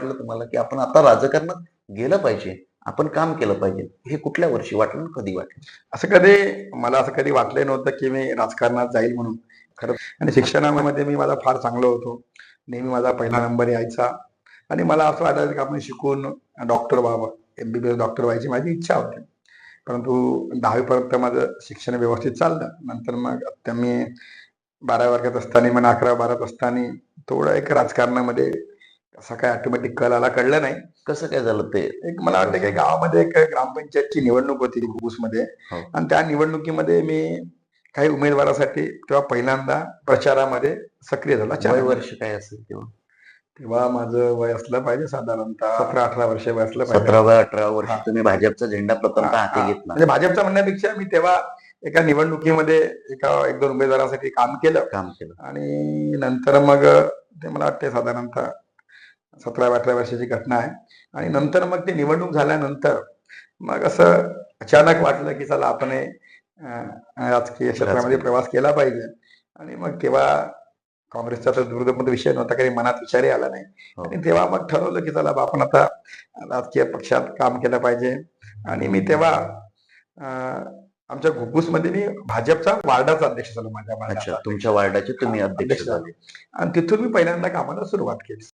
वाटलं तुम्हाला की आपण आता राजकारणात गेलं पाहिजे, आपण काम केलं पाहिजे, हे कुठल्या वर्षी वाटलं आणि कधी वाटलं? असं कधी मला असं कधी वाटलं नव्हतं की मी राजकारणात जाईल म्हणून. खरं आणि शिक्षणामध्ये मी माझा फार चांगलो होतो. नेहमी माझा पहिला नंबर यायचा आणि मला असं वाटायचं की आपण शिकून डॉक्टर व्हावं. एम-बी-बी-एस डॉक्टर व्हायची माझी इच्छा होती. परंतु 10वी पर्यंत माझं शिक्षण व्यवस्थित चाललं. नंतर मग आता मी 12व्या वर्गात असताना म्हणा 11वी-12वीत असताना थोडं एक राजकारणामध्ये असा काय ऑटोमॅटिक कल आला कळलं नाही. कसं काय झालं ते? एक मला वाटतं की गावामध्ये एक ग्रामपंचायतची निवडणूक होती घुगुसमध्ये हो. आणि त्या निवडणुकीमध्ये मी काही उमेदवारासाठी तेव्हा पहिल्यांदा प्रचारामध्ये सक्रिय झाला. वय अचानक. वर्ष काय असेल तेव्हा? तेव्हा माझं वय असलं पाहिजे साधारणतः 17-18 वर्ष वय असलं पाहिजे. 17-18 वर्षी हा. तुम्ही भाजपचा झेंडा प्रथमतः हा, हाती हा. घेतला, म्हणजे भाजपचा म्हणण्यापेक्षा मी तेव्हा एका निवडणुकीमध्ये एका 1-2 उमेदवारासाठी काम केलं काम केलं. आणि नंतर मग ते मला वाटते साधारणतः 17-18 वर्षाची घटना आहे आणि नंतर मग ती निवडणूक झाल्यानंतर मग असं अचानक वाटलं की चला आपण हे, राजकीय क्षेत्रामध्ये राजकीय. प्रवास केला पाहिजे आणि मग तेव्हा काँग्रेसचा तर दूरदर्पण विषय नव्हता, काही मनात विचारही आला नाही हो. आणि तेव्हा मग ठरवलं की चला बा आपण आता राजकीय पक्षात काम केलं पाहिजे आणि मी तेव्हा आमच्या घुगुसमध्ये मी भाजपचा वार्डाचा अध्यक्ष झालो. माझ्या अच्छा, वार्डाचा तुमच्या वार्डाचे तुम्ही अध्यक्ष अध्यक्ष झाले. झाले आणि तिथून मी पहिल्यांदा कामाला सुरुवात केली.